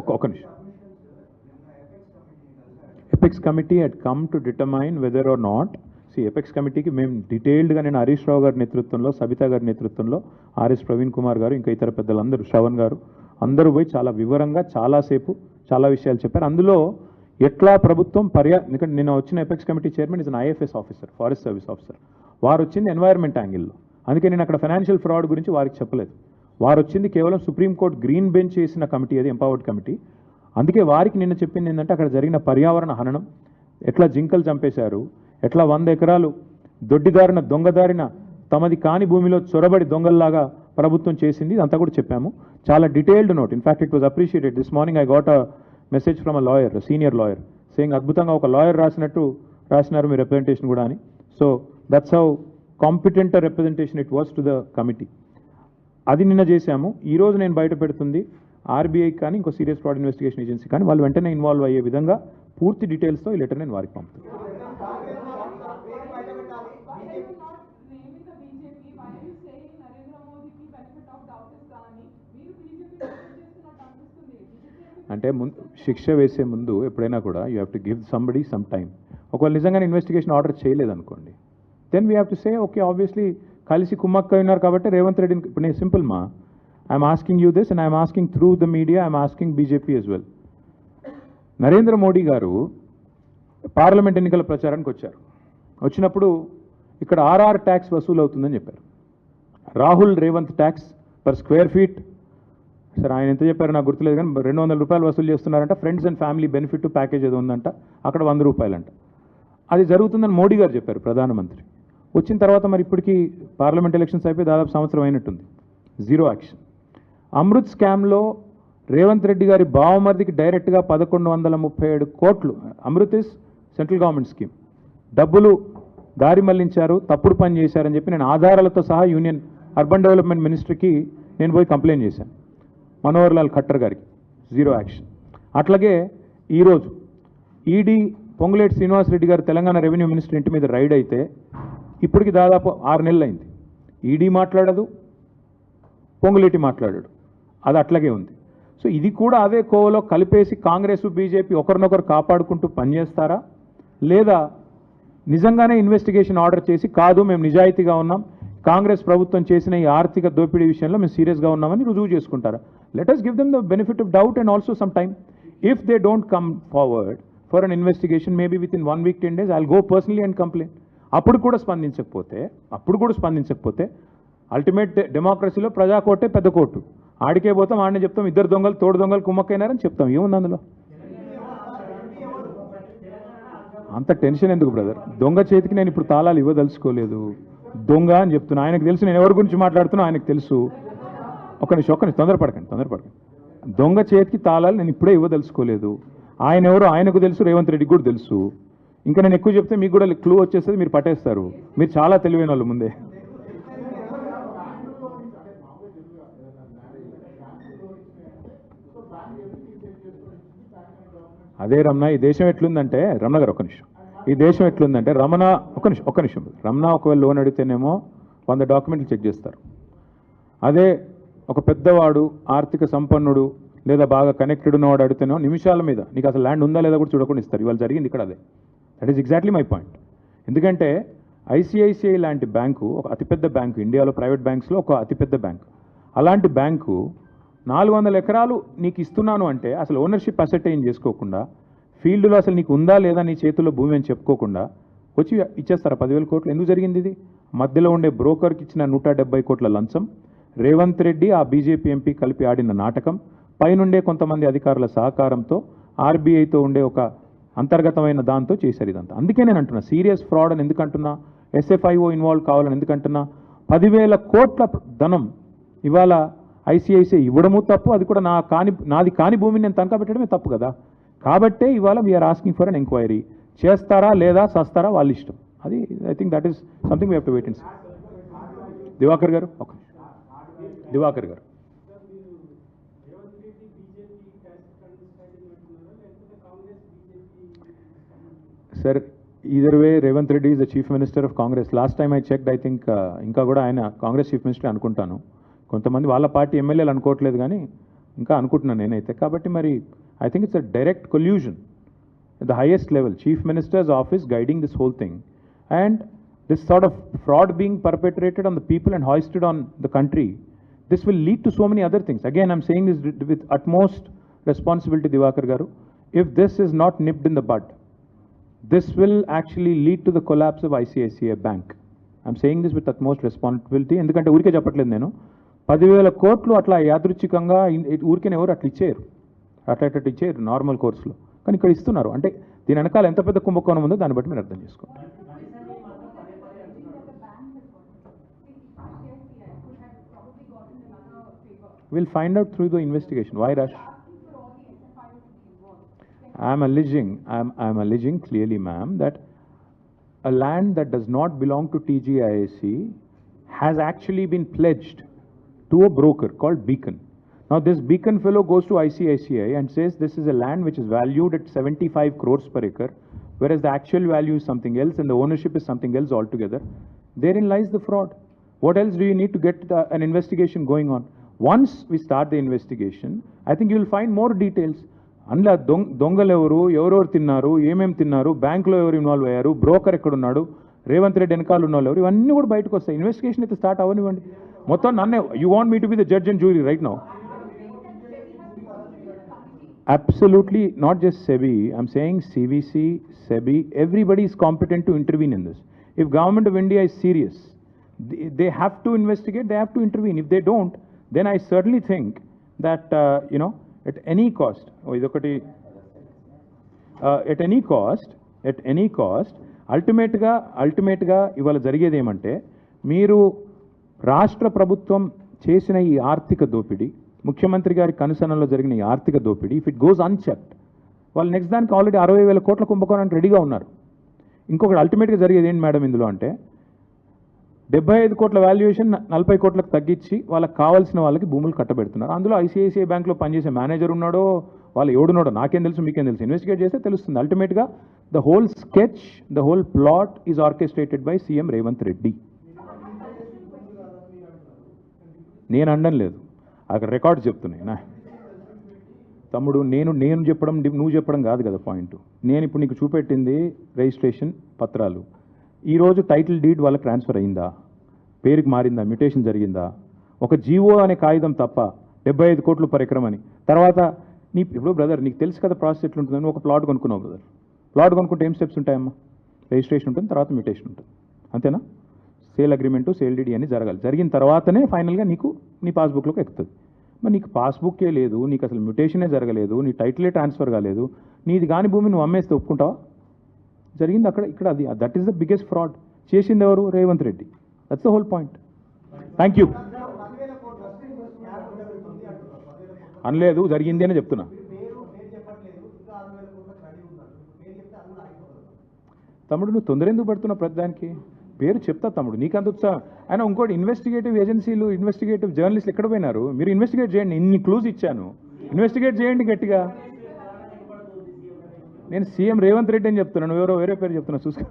ఒక నిమిషం. Apex committee had come to determine whether or not, see apex కమిటీకి మేము డీటెయిల్డ్గా నేను హరీష్ రావు గారి నేతృత్వంలో, సబితా గారి నేతృత్వంలో, ఆర్ఎస్ ప్రవీణ్ కుమార్ గారు, ఇంకా ఇతర పెద్దలందరూ, శ్రవణ్ గారు అందరూ పోయి చాలా వివరంగా చాలాసేపు చాలా విషయాలు చెప్పారు. అందులో ఎట్లా ప్రభుత్వం ఎందుకంటే నేను వచ్చిన apex committee chairman is an IFS officer, forest service officer. వారు వచ్చింది ఎన్వైర్న్మెంట్ యాంగిల్లో, అందుకే నేను అక్కడ ఫైనాన్షియల్ ఫ్రాడ్ గురించి వారికి చెప్పలేదు. వారు వచ్చింది కేవలం సుప్రీంకోర్టు గ్రీన్ బెంచ్ చేసిన కమిటీ, అది ఎంపవర్డ్ కమిటీ. అందుకే వారికి నిన్న చెప్పింది ఏంటంటే అక్కడ జరిగిన పర్యావరణ హననం, ఎట్లా జింకలు చంపేశారు, ఎట్లా 100 ఎకరాలు దొడ్డిదారిన దొంగదారిన తమది కాని భూమిలో చొరబడి దొంగల్లాగా ప్రభుత్వం చేసింది, అంతా కూడా చెప్పాము. చాలా detailed note, in fact it was appreciated. This morning I got a message from a lawyer, senior lawyer, saying అద్భుతంగా ఒక లాయర్ రాసినట్టు రాసినారు మీ రిప్రజెంటేషన్ కూడా అని. So that's how competent representation it was to the committee. అది నిన్న చేశాము. ఈరోజు నేను బయట పెడుతుంది ఆర్బీఐ కానీ ఇంకో సీరియస్ ఫ్రాడ్ ఇన్వెస్టిగేషన్ ఏజెన్సీ కానీ వాళ్ళు వెంటనే ఇన్వాల్వ్ అయ్యే విధంగా పూర్తి డీటెయిల్స్తో ఈ లెటర్ నేను వారికి పంపుతాను. అంటే శిక్ష వేసే ముందు ఎప్పుడైనా కూడా you have to give somebody some time. ఒకవేళ నిజంగానే ఇన్వెస్టిగేషన్ ఆర్డర్ చేయలేదనుకోండి, then we have to say okay, obviously కలిసి కుమ్మక్క ఉన్నారు కాబట్టి రేవంత్ రెడ్డిని, ఇప్పుడు నేను సింపుల్ మా I'm asking you this and I'm asking through the media, I'm asking BJP as well. Narendra Modi గారు పార్లమెంట్ ఎన్నికల ప్రచారానికి వచ్చారు. వచ్చినప్పుడు ఇక్కడ ఆర్ఆర్ ట్యాక్స్ వసూలు అవుతుందని చెప్పారు. Rahul Revanth tax per square feet, సరే ఆయన ఎంత చెప్పారు నాకు గుర్తులేదు కానీ 200 రూపాయలు వసూలు చేస్తున్నారంట. Friends and family benefit package ఏదో ఉందంట, అక్కడ 100 రూపాయలంట. అది జరుగుతుందని మోడీ గారు చెప్పారు, ప్రధానమంత్రి. వచ్చిన తర్వాత మరి ఇప్పటికీ పార్లమెంట్ ఎలక్షన్స్ అయిపోయి దాదాపు సంవత్సరం అయినట్టుంది, జీరో యాక్షన్. అమృత్ స్కామ్లో రేవంత్ రెడ్డి గారి బావమర్దికి డైరెక్ట్గా 1137 కోట్లు, Amrit is central government scheme, డబ్బులు దారి మళ్లించారు, తప్పుడు పని చేశారని చెప్పి నేను ఆధారాలతో సహా యూనియన్ అర్బన్ డెవలప్మెంట్ మినిస్ట్రీకి నేను పోయి కంప్లైంట్ చేశాను, మనోహర్ లాల్ ఖట్టర్ గారికి, జీరో యాక్షన్. అట్లాగే ఈరోజు ఈడీ పొంగులేటి శ్రీనివాసరెడ్డి గారు తెలంగాణ రెవెన్యూ మినిస్టర్ ఇంటి మీద రైడ్ అయితే ఇప్పటికి దాదాపు 6 నెలలు అయింది. ఈడీ మాట్లాడదు, పొంగులేటి మాట్లాడాడు, అది అట్లాగే ఉంది. సో ఇది కూడా అదే కోవలో కలిపేసి కాంగ్రెస్ బీజేపీ ఒకరినొకరు కాపాడుకుంటూ పనిచేస్తారా, లేదా నిజంగానే ఇన్వెస్టిగేషన్ ఆర్డర్ చేసి కాదు మేము నిజాయితీగా ఉన్నాం, కాంగ్రెస్ ప్రభుత్వం చేసిన ఈ ఆర్థిక దోపిడీ విషయంలో మేము సీరియస్గా ఉన్నామని రుజువు చేసుకుంటారా? Let us give them the benefit of doubt and also some time. If they don't come forward for an investigation, maybe within 1 week, 10 days, I'll go personally and complain. అప్పుడు కూడా స్పందించకపోతే అల్టిమేట్ డెమోక్రసీలో ప్రజా కోర్టే పెద్ద కోర్టు, ఆడికే పోతాం, ఆడనే చెప్తాం ఇద్దరు దొంగలు తోడు దొంగలు కుమ్మక్కైనారని చెప్తాం. ఏముంది అందులో? అంత టెన్షన్ ఎందుకు బ్రదర్? దొంగ చేతికి నేను ఇప్పుడు తాళాలు ఇవ్వదలుచుకోలేదు, దొంగ అని చెప్తున్నా. ఆయనకు తెలుసు నేను ఎవరి గురించి మాట్లాడుతున్నా, ఆయనకు తెలుసు. ఒక నిమిషం తొందరపడకండి. దొంగ చేతికి తాళాలు నేను ఇప్పుడే ఇవ్వదలుచుకోలేదు. ఆయన ఎవరో ఆయనకు తెలుసు, రేవంత్ రెడ్డికి కూడా తెలుసు. ఇంకా నేను ఎక్కువ చెప్తే మీకు కూడా క్లూ వచ్చేస్తుంది, మీరు పట్టేస్తారు. మీరు చాలా తెలివైన వాళ్ళు ముందే. అదే రమణ, ఈ దేశం ఎట్లుందంటే, రమణ గారు ఒక నిమిషం, ఈ దేశం ఎట్లుందంటే రమణ ఒక నిమిషం రమణ ఒకవేళ లోన్ అడిగితేనేమో 100 డాక్యుమెంట్లు చెక్ చేస్తారు. అదే ఒక పెద్దవాడు, ఆర్థిక సంపన్నుడు లేదా బాగా కనెక్టెడ్ ఉన్నవాడు అడిగితేనో నిమిషాల మీద నీకు అసలు ల్యాండ్ ఉందా లేదా కూడా చూడకుండా ఇస్తారు. ఇవాళ జరిగింది ఇక్కడ అదే. That is exactly my point. ఎందుకంటే ఐసిఐసిఐ లాంటి బ్యాంకు ఒక అతిపెద్ద బ్యాంకు, ఇండియాలో ప్రైవేట్ బ్యాంక్స్లో ఒక అతిపెద్ద బ్యాంకు. అలాంటి బ్యాంకు 400 ఎకరాలు నీకు ఇస్తున్నాను అంటే అసలు ఓనర్షిప్ అసెటైన్ చేసుకోకుండా, ఫీల్డ్లో అసలు నీకు ఉందా లేదా నీ చేతుల్లో భూమి అని చెప్పుకోకుండా వచ్చి ఇచ్చేస్తారా 10,000 కోట్లు? ఎందుకు జరిగింది ఇది? మధ్యలో ఉండే బ్రోకర్కి ఇచ్చిన 170 కోట్ల లంచం, రేవంత్ రెడ్డి ఆ బీజేపీ ఎంపీ కలిపి ఆడిన నాటకం, పైనుండే కొంతమంది అధికారుల సహకారంతో ఆర్బీఐతో ఉండే ఒక అంతర్గతమైన దాంతో చేశారు ఇదంతా. అందుకే నేను అంటున్నా సీరియస్ ఫ్రాడ్ అని ఎందుకంటున్నా, ఎస్ఎఫ్ఐఓ ఇన్వాల్వ్ కావాలని ఎందుకంటున్నా. 10,000 కోట్ల ధనం ఇవాళ ఐసిఐసిఐ ఇవ్వడము తప్పు, అది కూడా నాది కాని భూమిని నేను తనఖా పెట్టడమే తప్పు కదా. కాబట్టే ఇవాళ we are asking for an enquiry. చేస్తారా లేదా సస్తారా వాళ్ళ ఇష్టం. అది I think that is something we have to wait and see. Diwakar గారు sir, either way Revanth Reddy is the chief minister of Congress. Last time I checked, I think ఇంకా కూడా ఆయన కాంగ్రెస్ చీఫ్ మినిస్టర్ అనుకుంటాను. కొంతమంది వాళ్ళ పార్టీ ఎమ్మెల్యేలు అనుకోవట్లేదు, కానీ ఇంకా అనుకుంటున్నాను నేనైతే. కాబట్టి మరి I think it's a direct collusion at the highest level, Chief Minister's office guiding this whole thing, and this sort of fraud being perpetrated on the people and hoisted on the country. This will lead to so many other things. Again, I'm saying this with utmost responsibility, Divakar Garu. If this is not nipped in the bud, this will actually lead to the collapse of ICICI Bank. I'm saying this with utmost responsibility. ఎందుకంటే ఊరికే చెప్పట్లేదు నేను. 10,000 కోట్లు అట్లా యాదృచ్ఛికంగా ఊరికే ఎవరు అట్లా ఇచ్చేయరు, అట్లా ఇచ్చేయరు నార్మల్ కోర్సులో. కానీ ఇక్కడ ఇస్తున్నారు. అంటే దీని వెనకాల ఎంత పెద్ద కుంభకోణం ఉందో దాన్ని బట్టి మీరు అర్థం చేసుకోండి. We'll find out through the investigation. Why rush? I'm alleging clearly, ma'am, that a land that does not belong to TGIAC has actually been pledged to a broker called Beacon. Now this Beacon fellow goes to ICICI and says this is a land which is valued at 75 crores per acre, whereas the actual value is something else and the ownership is something else altogether. Therein lies the fraud. What else do you need to get an investigation going on? Once we start the investigation, I think you will find more details. అందులో దొంగలు ఎవరెవరు తిన్నారు, ఏమేమి తిన్నారు, బ్యాంకులో ఎవరు involve అయ్యారు, broker ఎక్కడున్నాడు, రేవంత్ రెడ్డి వెనకాల ఉన్న వాళ్ళు ఎవరు, ఇవన్నీ కూడా బయటకు వస్తాయి. ఇన్వెస్టిగేషన్ అయితే స్టార్ట్ అవ్వనివ్వండి. మొత్తం నన్నే you want me to be the judge and jury right now? Absolutely, not just SEBI. I'm saying CVC, SEBI, everybody is competent to intervene in this. If Government of India is serious, they have to investigate, they have to intervene. If they don't, then I certainly think that, at any cost, at any cost, ultimately, ఇవాళ జరిగేది ఏమంటే, మీరు రాష్ట్ర ప్రభుత్వం చేసిన ఈ ఆర్థిక దోపిడీ, ముఖ్యమంత్రి గారి కనుసనలో జరిగిన ఈ ఆర్థిక దోపిడీ, ఇఫ్ ఇట్ గోస్ అన్చెక్డ్, వాళ్ళు నెక్స్ట్ దానికి ఆల్రెడీ 60,000 కోట్ల కుంభకోణానికి రెడీగా ఉన్నారు. ఇంకొకటి అల్టిమేట్గా జరిగేది ఏంటి మేడం ఇందులో అంటే, 75 కోట్ల వాల్యుయేషన్ 40 కోట్లకు తగ్గించి వాళ్ళకి కావాల్సిన వాళ్ళకి భూములు కట్టబెడుతున్నారు. అందులో ఐసిఐసిఐ బ్యాంక్లో పనిచేసే మేనేజర్ ఉన్నాడో, వాళ్ళు ఎవడున్నాడో నాకేం తెలుసు, మీకేం తెలుసు, ఇన్వెస్టిగేట్ చేస్తే తెలుస్తుంది. అల్టిమేట్గా the whole sketch, the whole plot is orchestrated by CM Revanth Reddy. నేను అనడం లేదు, అక్కడ రికార్డ్స్ చెప్తున్నాయి నా తమ్ముడు. నేను చెప్పడం నువ్వు చెప్పడం కాదు కదా పాయింట్. నేను ఇప్పుడు నీకు చూపెట్టింది రిజిస్ట్రేషన్ పత్రాలు. ఈరోజు టైటిల్ డీడ్ వాళ్ళకి ట్రాన్స్ఫర్ అయిందా, పేరుకి మారిందా, మ్యూటేషన్ జరిగిందా? ఒక జీవో అనే కాగితం తప్ప 75 కోట్లు పర్ ఎకరం అని. తర్వాత ఇప్పుడు బ్రదర్ నీకు తెలుసు కదా ప్రాసెస్ ఎట్లుంటుందని. ఒక ప్లాట్ కొనుక్కున్నావు బ్రదర్, ప్లాట్ కొనుక్కుంటే ఏం స్టెప్స్ ఉంటాయమ్మా? రిజిస్ట్రేషన్ ఉంటుంది, తర్వాత మ్యూటేషన్ ఉంటుంది, అంతేనా? సేల్ అగ్రిమెంటు, సేల్ డీడీ అని జరగాలి. జరిగిన తర్వాతనే ఫైనల్గా నీకు నీ పాస్బుక్లోకి ఎక్కుతుంది. మరి నీకు పాస్బుక్కే లేదు, నీకు అసలు మ్యూటేషనే జరగలేదు, నీ టైటిలే ట్రాన్స్ఫర్ కాలేదు, నీది కాని భూమి నువ్వు అమ్మేస్తే ఒప్పుకుంటావా? జరిగింది అక్కడ, ఇక్కడ అది. That is the biggest fraud. చేసింది ఎవరు? Revanth Reddy. That's the whole point. Thank you. అనలేదు, జరిగింది అని చెప్తున్నా. తమ్ముడు నువ్వు తొందర ఎందుకు పడుతున్నావు ప్రతిదానికి? పేరు చెప్తా తమ్ముడు, నీకంత ఉత్సాహం. అయినా ఇంకోటి, ఇన్వెస్టిగేటివ్ ఏజెన్సీలు, ఇన్వెస్టిగేటివ్ జర్నలిస్టులు ఎక్కడ పోయినారు? మీరు ఇన్వెస్టిగేట్ చేయండి, ఇన్ని క్లూజ్ ఇచ్చాను, ఇన్వెస్టిగేట్ చేయండి గట్టిగా. నేను సీఎం రేవంత్ రెడ్డి అని చెప్తున్నాను, ఎవరో వేరే పేరు చెప్తున్నా చూసుకో.